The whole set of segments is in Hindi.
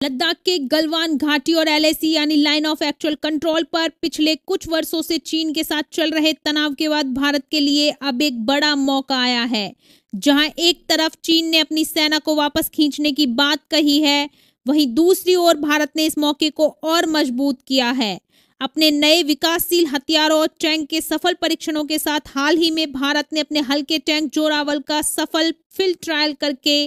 लद्दाख के गलवान घाटी और एलएसी यानी लाइन ऑफ एक्चुअल कंट्रोल पर पिछले कुछ वर्षों से चीन के साथ चल रहे तनाव के बाद भारत के लिए अब एक बड़ा मौका आया है। जहां एक तरफ चीन ने अपनी सेना को वापस खींचने की बात कही है, वहीं दूसरी ओर भारत ने इस मौके को और मजबूत किया है। अपने नए विकासशील हथियारों और टैंक के सफल परीक्षणों के साथ हाल ही में भारत ने अपने हल्के टैंक जोरावर का सफल फील्ड ट्रायल करके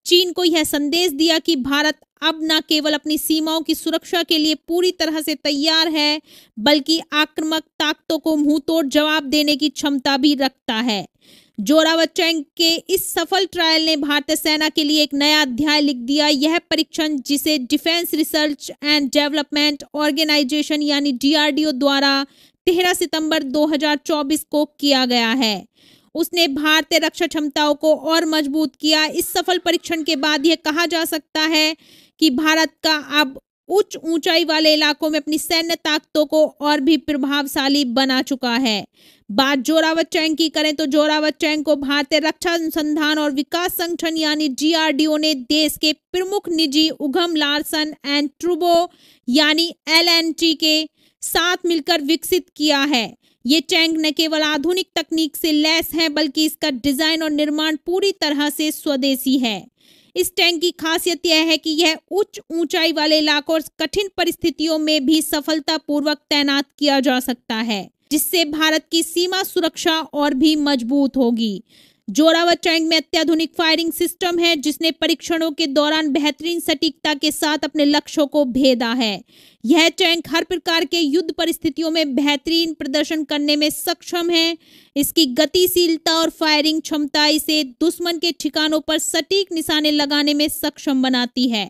चीन को यह संदेश दिया कि भारत अब न केवल अपनी सीमाओं की सुरक्षा के लिए पूरी तरह से तैयार है, बल्कि आक्रामक ताकतों को मुंहतोड़ जवाब देने की क्षमता भी रखता है। जोरावर टैंक के इस सफल ट्रायल ने भारतीय सेना के लिए एक नया अध्याय लिख दिया। यह परीक्षण, जिसे Defence Research and Development Organisation यानी डीआरडीओ द्वारा 13 सितंबर 2024 को किया गया है, उसने भारतीय रक्षा क्षमताओं को और मजबूत किया। इस सफल परीक्षण के बाद यह कहा जा सकता है कि भारत का अब उच्च ऊंचाई वाले इलाकों में अपनी सैन्य ताकतों को और भी प्रभावशाली बना चुका है। बात जोरावर टैंक की करें तो जोरावर टैंक को भारतीय रक्षा अनुसंधान और विकास संगठन यानी डीआरडीओ ने देश के प्रमुख निजी उद्यम लार्सन एंड टूब्रो यानी एलएनटी के साथ मिलकर विकसित किया है। ये टैंक न केवल आधुनिक तकनीक से लैस है, बल्कि इसका डिजाइन और निर्माण पूरी तरह से स्वदेशी है। इस टैंक की खासियत यह है कि यह उच्च ऊंचाई वाले इलाकों और कठिन परिस्थितियों में भी सफलतापूर्वक तैनात किया जा सकता है, जिससे भारत की सीमा सुरक्षा और भी मजबूत होगी। जोरावर टैंक में अत्याधुनिक फायरिंग सिस्टम है, जिसने परीक्षणों के दौरान बेहतरीन सटीकता के साथ अपने लक्ष्यों को भेदा है। यह टैंक हर प्रकार के युद्ध परिस्थितियों में बेहतरीन प्रदर्शन करने में सक्षम है। इसकी गतिशीलता और फायरिंग क्षमता इसे दुश्मन के ठिकानों पर सटीक निशाने लगाने में सक्षम बनाती है।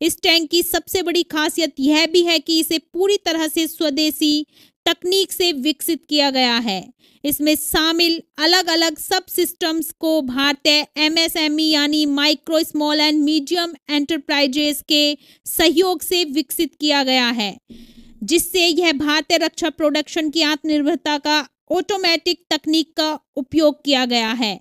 इस टैंक की सबसे बड़ी खासियत यह भी है कि इसे पूरी तरह से स्वदेशी तकनीक से विकसित किया गया है। इसमें शामिल अलग अलग सब सिस्टम्स को भारतीय एमएसएमई यानी micro small and medium enterprises के सहयोग से विकसित किया गया है, जिससे यह भारतीय रक्षा प्रोडक्शन की आत्मनिर्भरता का ऑटोमेटिक तकनीक का उपयोग किया गया है,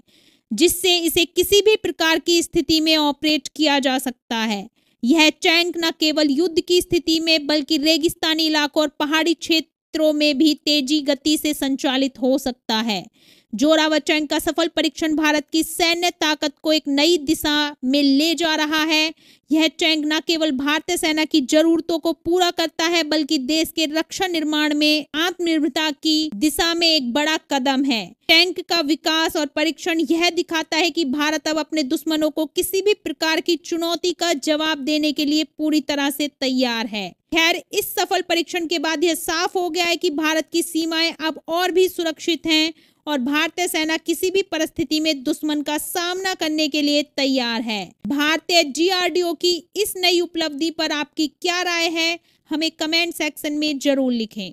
जिससे इसे किसी भी प्रकार की स्थिति में ऑपरेट किया जा सकता है। यह टैंक न केवल युद्ध की स्थिति में, बल्कि रेगिस्तानी इलाकों और पहाड़ी क्षेत्रों में भी तेजी गति से संचालित हो सकता है। जोरावर टैंक का सफल परीक्षण भारत की सैन्य ताकत को एक नई दिशा में ले जा रहा है। यह टैंक न केवल भारतीय सेना की जरूरतों को पूरा करता है, बल्कि देश के रक्षा निर्माण में आत्मनिर्भरता की दिशा में एक बड़ा कदम है। टैंक का विकास और परीक्षण यह दिखाता है कि भारत अब अपने दुश्मनों को किसी भी प्रकार की चुनौती का जवाब देने के लिए पूरी तरह से तैयार है। खैर, इस सफल परीक्षण के बाद यह साफ हो गया है कि भारत की सीमाएं अब और भी सुरक्षित हैं और भारतीय सेना किसी भी परिस्थिति में दुश्मन का सामना करने के लिए तैयार है। भारतीय डीआरडीओ की इस नई उपलब्धि पर आपकी क्या राय है? हमें कमेंट सेक्शन में जरूर लिखें।